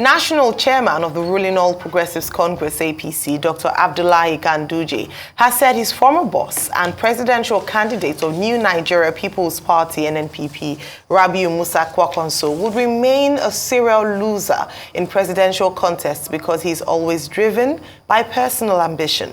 National Chairman of the ruling All Progressives Congress APC, Dr. Abdullahi Ganduje, has said his former boss and presidential candidate of New Nigeria People's Party (NNPP), Rabiu Musa Kwankwaso, would remain a serial loser in presidential contests because he is always driven by personal ambition.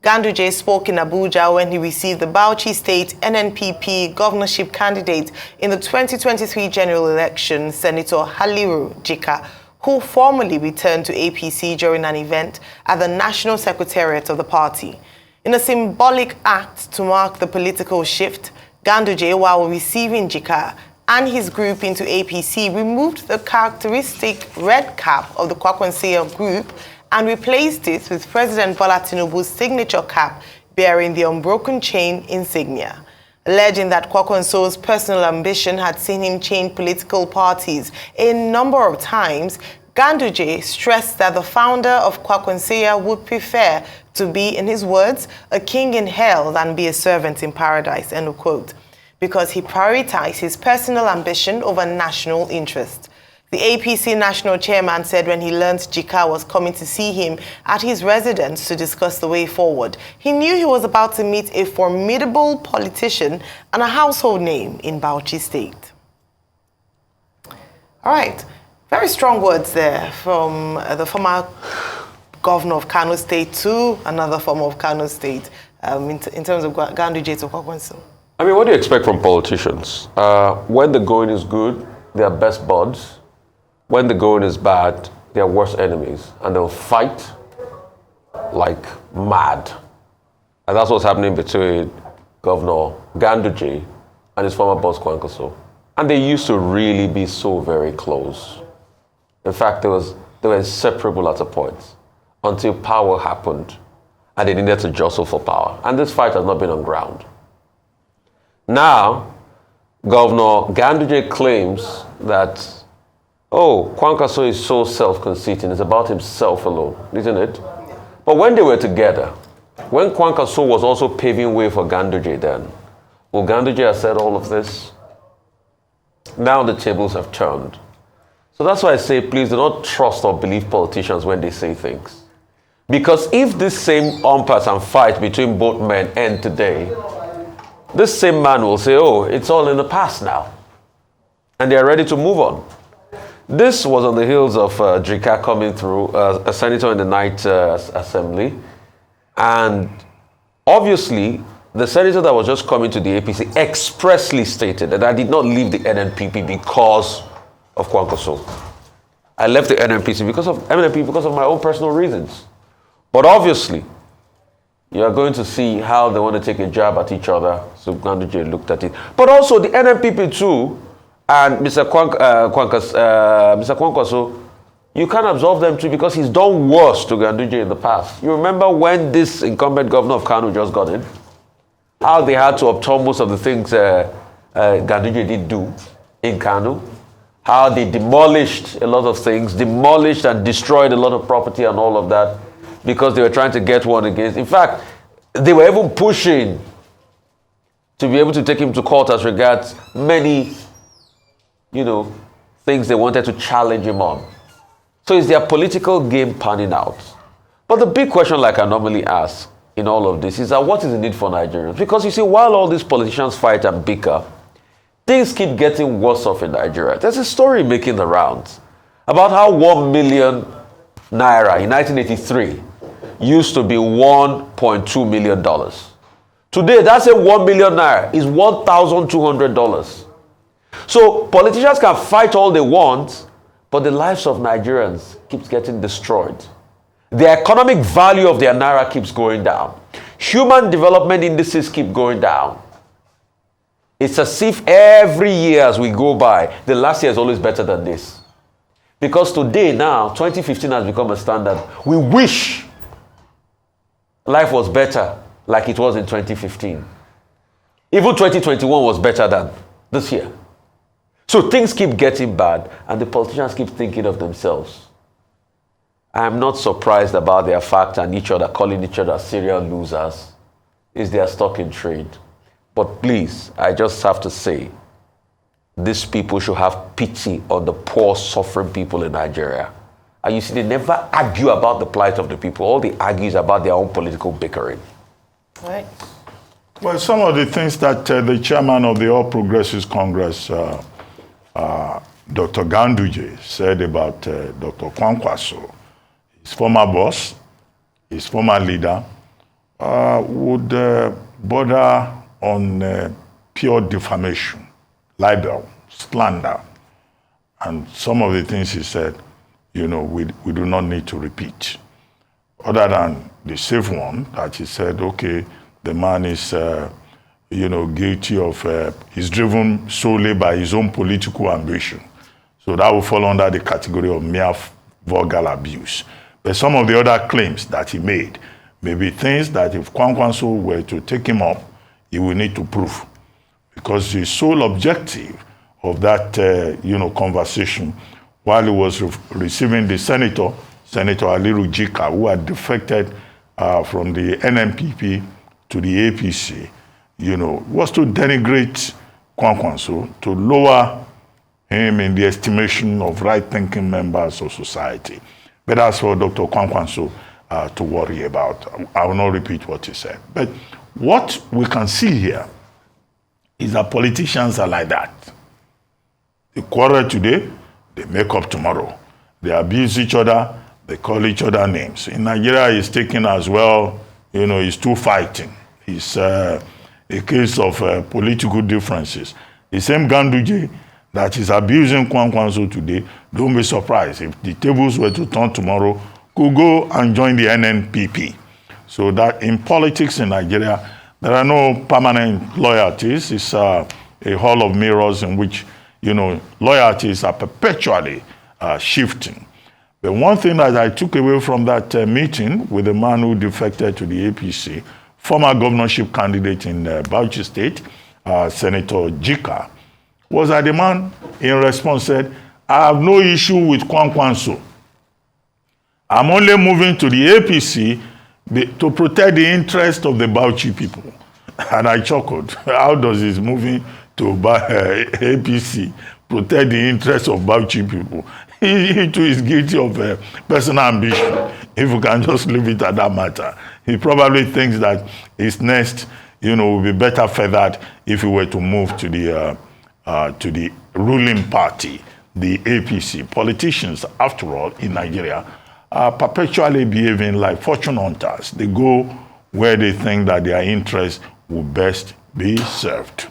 Ganduje spoke in Abuja when he received the Bauchi State NNPP governorship candidate in the 2023 general election, Senator Haliru Jika, who formerly returned to APC during an event at the National Secretariat of the party. In a symbolic act to mark the political shift, Ganduje, while receiving Jika and his group into APC, removed the characteristic red cap of the Kwankwaso group and replaced it with President Bola Tinubu's signature cap bearing the unbroken chain insignia. Alleging that Kwankwaso's personal ambition had seen him change political parties a number of times, Ganduje stressed that the founder of Kwankwaso would prefer to be, in his words, a king in hell than be a servant in paradise, end of quote, because he prioritized his personal ambition over national interest. The APC national chairman said when he learned Jika was coming to see him at his residence to discuss the way forward, he knew he was about to meet a formidable politician and a household name in Bauchi State. All right, very strong words there from the former governor of Kano State to another former of Kano State in terms of Ganduje to Kwankwaso. I mean, what do you expect from politicians? When the going is good, they are best buds. When the going is bad, they are worst enemies, and they'll fight like mad. And that's what's happening between Governor Ganduje and his former boss, Kwankwaso. And they used to really be so very close. In fact, they were inseparable at a point until power happened and they needed to jostle for power. And this fight has not been on ground. Now, Governor Ganduje claims that Kwankwaso is so self-conceiting. It's about himself alone, isn't it? But when they were together, when Kwankwaso was also paving way for Ganduje then, will Ganduje have said all of this? Now the tables have turned. So that's why I say, please do not trust or believe politicians when they say things. Because if this same impasse and fight between both men end today, this same man will say, it's all in the past now. And they are ready to move on. This was on the heels of Jika coming through, a senator in the night assembly. And obviously, the senator that was just coming to the APC expressly stated that I did not leave the NNPP because of Kwankwaso. I left the NNPP because of my own personal reasons. But obviously, you are going to see how they want to take a jab at each other. So Ganduje looked at it. But also the NNPP too, and Mr. Kwankwaso, you can't absolve them too because he's done worse to Ganduje in the past. You remember when this incumbent governor of Kano just got in? How they had to upturn most of the things Ganduje did do in Kano? How they demolished a lot of things, demolished and destroyed a lot of property and all of that because they were trying to get one against. In fact, they were even pushing to be able to take him to court as regards many things they wanted to challenge him on. So is their political game panning out? But the big question, like I normally ask in all of this, is that what is the need for Nigerians? Because you see, while all these politicians fight and bicker, things keep getting worse off in Nigeria. There's a story making the rounds about how 1 million naira in 1983 used to be $1.2 million. Today, that same 1 million naira is $1,200. So politicians can fight all they want, but the lives of Nigerians keeps getting destroyed. The economic value of their naira keeps going down. Human development indices keep going down. It's as if every year as we go by, the last year is always better than this. Because today now, 2015 has become a standard. We wish life was better like it was in 2015. Even 2021 was better than this year. So things keep getting bad, and the politicians keep thinking of themselves. I am not surprised about their fact and each other calling each other serial losers. Is their stock in trade. But please, I just have to say, these people should have pity on the poor, suffering people in Nigeria. And you see, they never argue about the plight of the people. All they argue is about their own political bickering. Right. Well, some of the things that the chairman of the All Progressives Congress, Dr. Ganduje, said about Dr. Kwankwaso, his former boss, his former leader, would border on pure defamation, libel, slander. And some of the things he said, we do not need to repeat. Other than the safe one, that he said, okay, the man is, guilty of, he's driven solely by his own political ambition. So that will fall under the category of mere vulgar abuse. But some of the other claims that he made may be things that if Kwankwaso were to take him up, he will need to prove. Because the sole objective of that, conversation, while he was receiving the Senator Aliru Jika, who had defected from the NNPP to the APC, was to denigrate Kwankwaso, to lower him in the estimation of right-thinking members of society. But as for Dr. Kwankwaso to worry about, I will not repeat what he said. But what we can see here is that politicians are like that. They quarrel today, they make up tomorrow. They abuse each other, they call each other names. In Nigeria, it's taken as well, it's two fighting. It's a case of political differences. The same Ganduje that is abusing Kwankwaso today, don't be surprised if the tables were to turn tomorrow, could go and join the NNPP. So that in politics in Nigeria, there are no permanent loyalties. It's a hall of mirrors in which, loyalties are perpetually shifting. But one thing that I took away from that meeting with the man who defected to the APC, former governorship candidate in Bauchi State, Senator Jika, was that the man in response said, I have no issue with Kwankwaso. I'm only moving to the APC to protect the interest of the Bauchi people. And I chuckled. How does his moving to APC protect the interest of Bauchi people? He too is guilty of personal ambition, if we can just leave it at that matter. He probably thinks that his nest, will be better feathered if he were to move to the ruling party, the APC. Politicians, after all, in Nigeria, are perpetually behaving like fortune hunters. They go where they think that their interests will best be served.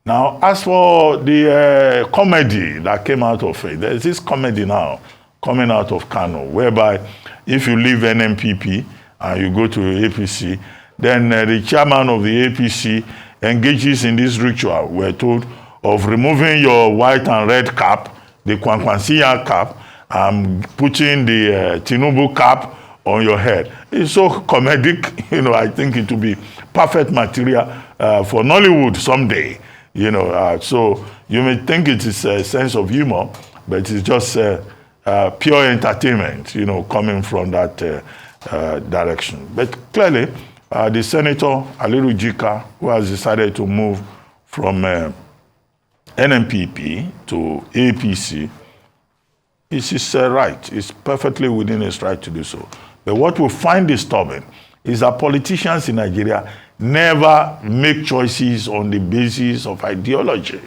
Now, as for the comedy that came out of it, there's this comedy now coming out of Kano, whereby if you leave NNPP and you go to APC, then the chairman of the APC engages in this ritual, we're told, of removing your white and red cap, the Kwankwansiya cap, and putting the Tinubu cap on your head. It's so comedic, I think it will be perfect material for Nollywood someday. So you may think it is a sense of humor, but it's just pure entertainment, coming from that direction. But clearly, the Senator Aliru Jika, who has decided to move from NNPP to APC, it's his right. It's perfectly within his right to do so. But what we find disturbing is that politicians in Nigeria never make choices on the basis of ideology.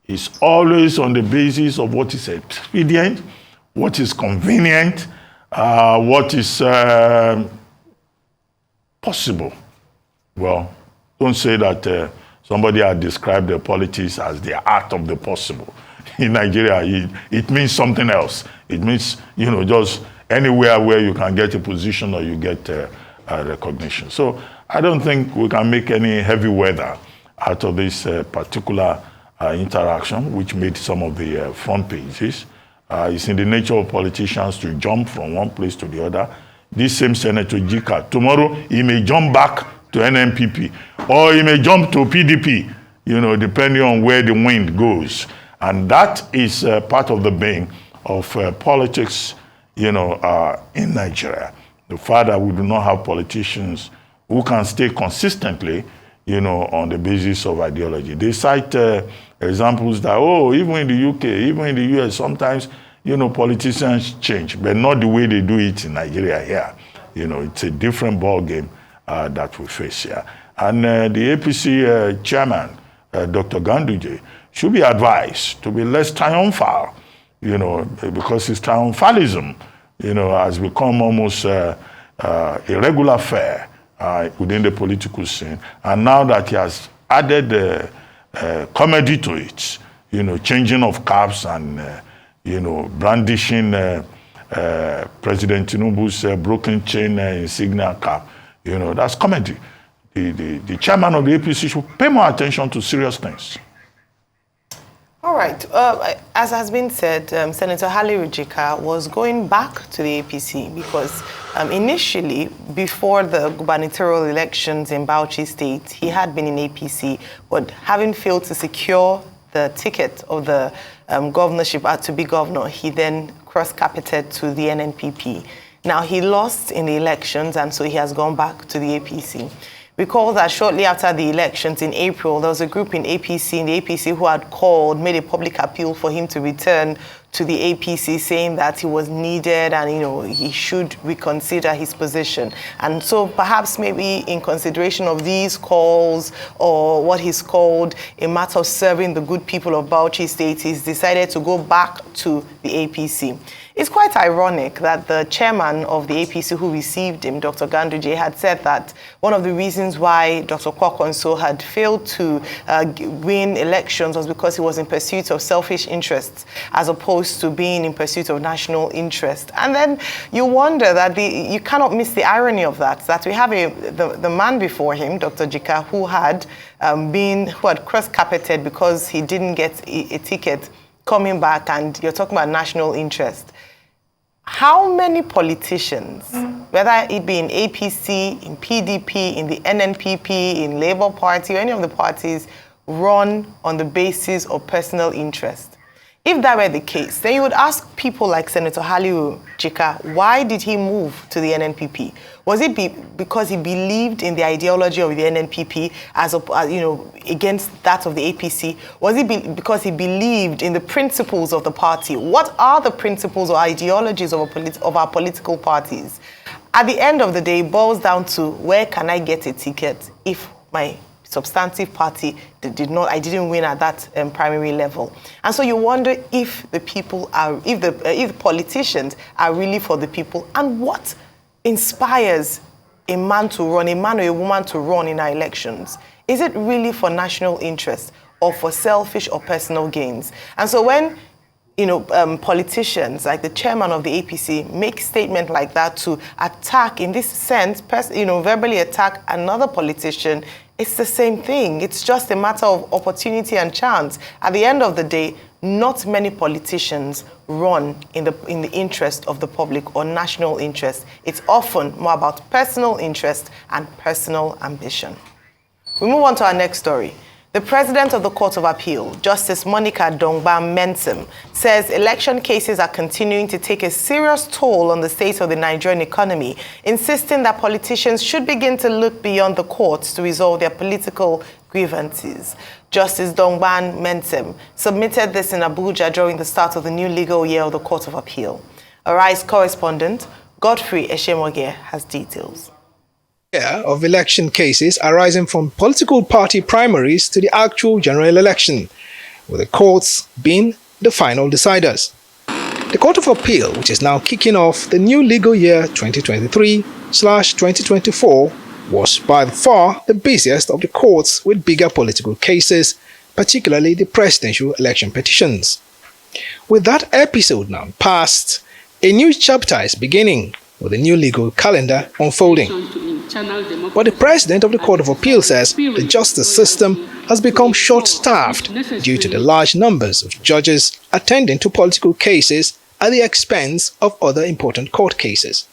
It's always on the basis of what is expedient, what is convenient, what is possible. Well, don't say that somebody had described the politics as the art of the possible. In Nigeria, it means something else. It means, just anywhere where you can get a position or you get recognition. So I don't think we can make any heavy weather out of this particular interaction, which made some of the front pages. It's in the nature of politicians to jump from one place to the other. This same Senator Jika, tomorrow he may jump back to NNPP, or he may jump to PDP, depending on where the wind goes. And that is part of the bane of politics, in Nigeria. The fact that we do not have politicians who can stay consistently, on the basis of ideology. They cite examples that, even in the UK, even in the US, sometimes, politicians change, but not the way they do it in Nigeria here. It's a different ball game that we face here. And the APC chairman, Dr. Ganduje, should be advised to be less triumphal, because his triumphalism, has become almost a regular fare within the political scene. And now that he has added comedy to it, changing of caps and, brandishing President Tinubu's broken chain insignia cap, that's comedy. The chairman of the APC should pay more attention to serious things. All right. As has been said, Senator Haliru Jika was going back to the APC because initially, before the gubernatorial elections in Bauchi State, he had been in APC, but having failed to secure the ticket of the governorship to be governor, he then cross-carpeted to the NNPP. Now, he lost in the elections, and so he has gone back to the APC. Recall that shortly after the elections in April, there was a group in the APC who had made a public appeal for him to return to the APC, saying that he was needed and, he should reconsider his position. And so perhaps maybe in consideration of these calls or what he's called a matter of serving the good people of Bauchi State, he's decided to go back to the APC. It's quite ironic that the chairman of the APC who received him, Dr. Ganduje, had said that one of the reasons why Dr. Kwankwaso had failed to win elections was because he was in pursuit of selfish interests as opposed to being in pursuit of national interest. And then you wonder that you cannot miss the irony of that we have the man before him, Dr. Jika, who had cross-carpeted because he didn't get a ticket coming back, and you're talking about national interest. How many politicians, whether it be in APC, in PDP, in the NNPP, in Labour Party, or any of the parties, run on the basis of personal interest? If that were the case, then you would ask people like Senator Haliru Jika, why did he move to the NNPP? Was it because he believed in the ideology of the NNPP against that of the APC? Was it because he believed in the principles of the party? What are the principles or ideologies of our political parties? At the end of the day, it boils down to where can I get a ticket if my substantive party I didn't win at that primary level. And so you wonder if the politicians are really for the people, and what inspires a man or a woman to run in our elections. Is it really for national interest or for selfish or personal gains? And so when politicians like the chairman of the APC make statements like that to attack, in this sense, verbally attack another politician, it's the same thing. It's just a matter of opportunity and chance. At the end of the day, not many politicians run in the interest of the public or national interest. It's often more about personal interest and personal ambition. We move on to our next story. The president of the Court of Appeal, Justice Monica Dongban-Mensem, says election cases are continuing to take a serious toll on the state of the Nigerian economy, insisting that politicians should begin to look beyond the courts to resolve their political grievances. Justice Dongban-Mensem submitted this in Abuja during the start of the new legal year of the Court of Appeal. Arise correspondent Godfrey Eshemoge has details. Of election cases arising from political party primaries to the actual general election, with the courts being the final deciders. The Court of Appeal, which is now kicking off the new legal year 2023/2024, was by far the busiest of the courts with bigger political cases, particularly the presidential election petitions. With that episode now past, a new chapter is beginning, with a new legal calendar unfolding. But the president of the Court of Appeal says the justice system has become short-staffed due to the large numbers of judges attending to political cases at the expense of other important court cases.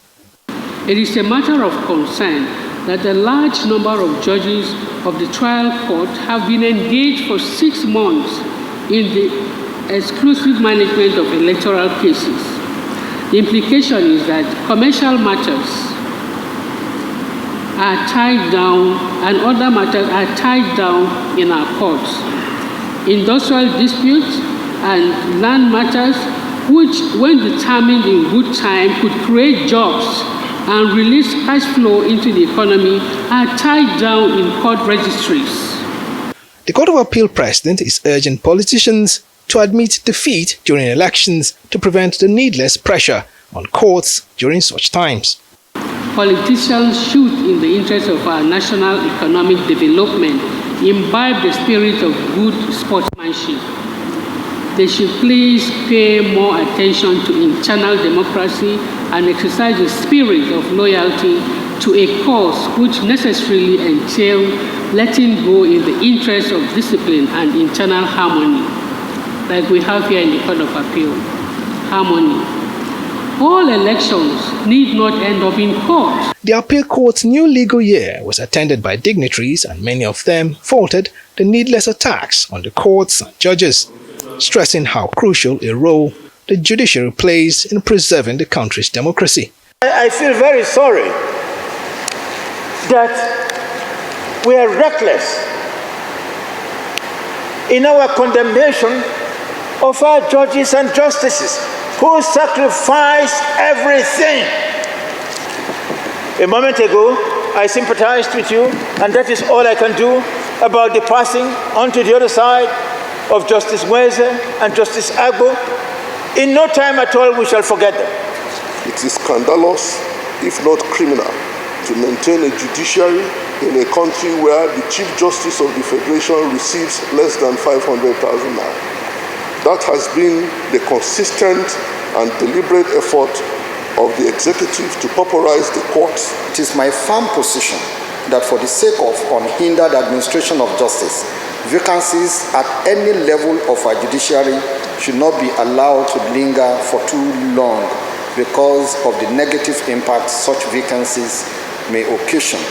It is a matter of concern that a large number of judges of the trial court have been engaged for 6 months in the exclusive management of electoral cases. The implication is that commercial matters are tied down and other matters are tied down in our courts. Industrial disputes and land matters which, when determined in good time, could create jobs and release cash flow into the economy, are tied down in court registries. The Court of Appeal president is urging politicians to admit defeat during elections to prevent the needless pressure on courts during such times. Politicians should, in the interest of our national economic development, imbibe the spirit of good sportsmanship. They should please pay more attention to internal democracy and exercise the spirit of loyalty to a cause which necessarily entail letting go in the interest of discipline and internal harmony, like we have here in the Court of Appeal. Harmony. All elections need not end up in court. The appeal court's new legal year was attended by dignitaries, and many of them faulted the needless attacks on the courts and judges, stressing how crucial a role the judiciary plays in preserving the country's democracy. I feel very sorry that we are reckless in our condemnation of our judges and justices who sacrifice everything. A moment ago, I sympathized with you, and that is all I can do about the passing onto the other side of Justice Mweze and Justice Agbo. In no time at all, we shall forget them. It is scandalous, if not criminal, to maintain a judiciary in a country where the Chief Justice of the Federation receives less than 500,000 naira. That has been the consistent and deliberate effort of the executive to pauperize the courts. It is my firm position that for the sake of unhindered administration of justice, vacancies at any level of our judiciary should not be allowed to linger for too long because of the negative impact such vacancies may occasion.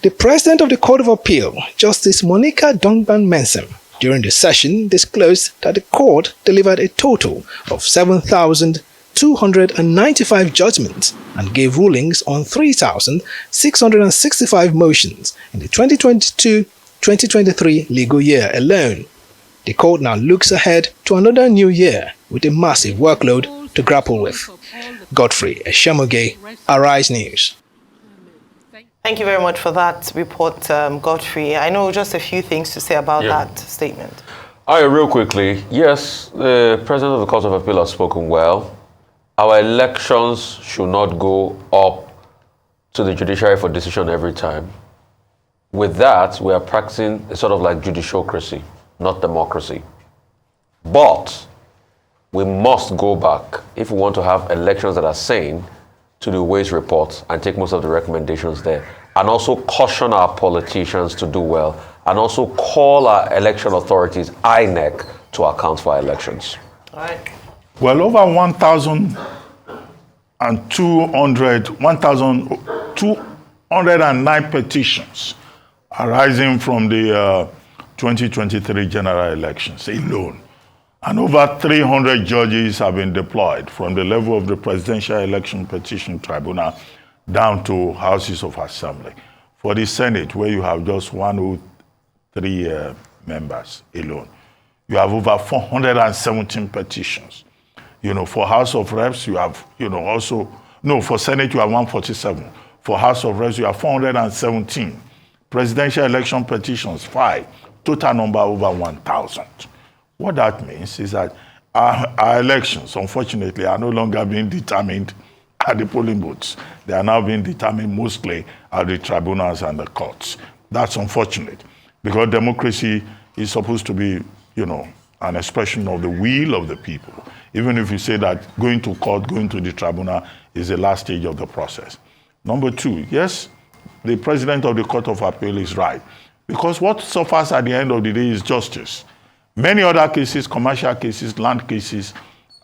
The president of the Court of Appeal, Justice Monica Dongban Mensem, during the session disclosed that the court delivered a total of 7,295 judgments and gave rulings on 3,665 motions in the 2022-2023 legal year alone. The court now looks ahead to another new year with a massive workload to grapple with. Godfrey Eshemoge, Arise News. Thank you very much for that report, Godfrey. I know just a few things to say about that statement. All right, real quickly. Yes, the President of the Court of Appeal has spoken well. Our elections should not go up to the judiciary for decision every time. With that, we are practicing a sort of like judiciocracy, not democracy. But we must go back, if we want to have elections that are sane, to the waste reports and take most of the recommendations there, and also caution our politicians to do well, and also call our election authorities, INEC, to account for our elections. All right. Well, over 1,209 petitions arising from the 2023 general elections alone. And over 300 judges have been deployed from the level of the Presidential Election Petition Tribunal down to houses of assembly. For the Senate, where you have just 103 members alone, you have over 417 petitions. You know, for House of Reps, you have, for Senate, you have 147. For House of Reps, you have 417. Presidential election petitions, 5. Total number over 1,000. What that means is that our elections, unfortunately, are no longer being determined at the polling booths. They are now being determined mostly at the tribunals and the courts. That's unfortunate, because democracy is supposed to be, an expression of the will of the people. Even if you say that going to court, going to the tribunal is the last stage of the process. Number two, yes, the president of the Court of Appeal is right, because what suffers at the end of the day is justice. Many other cases, commercial cases, land cases,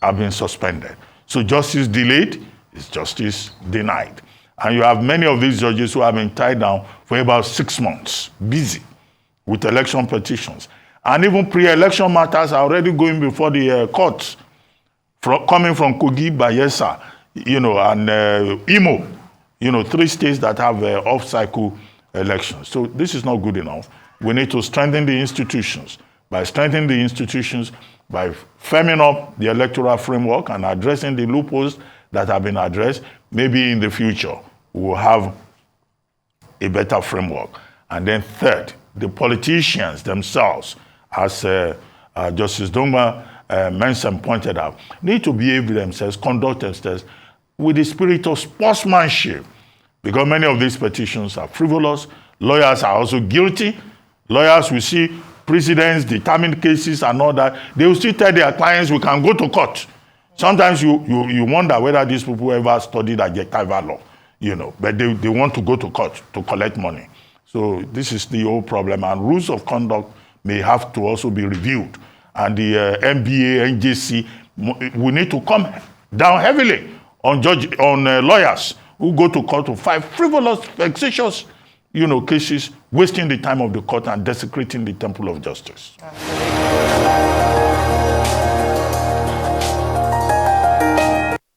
have been suspended. So justice delayed is justice denied. And you have many of these judges who have been tied down for about 6 months, busy with election petitions. And even pre-election matters are already going before the courts, coming from Kogi, Bayelsa, and Imo, 3 states that have off-cycle elections. So this is not good enough. We need to strengthen the institutions. by strengthening the institutions, by firming up the electoral framework and addressing the loopholes that have been addressed, maybe in the future we will have a better framework. And then third, the politicians themselves, as Justice Dongma Mensem pointed out, need to behave themselves, conduct themselves with the spirit of sportsmanship, because many of these petitions are frivolous. Lawyers are also guilty. Lawyers will see precedents, determined cases and all that. They will still tell their clients, we can go to court. Sometimes you wonder whether these people ever studied adjectival law, but they want to go to court to collect money. So this is the whole problem, and rules of conduct may have to also be reviewed. And the NBA, NJC, we need to come down heavily on lawyers who go to court to fight frivolous, vexatious, cases, wasting the time of the court and desecrating the temple of justice. Absolutely.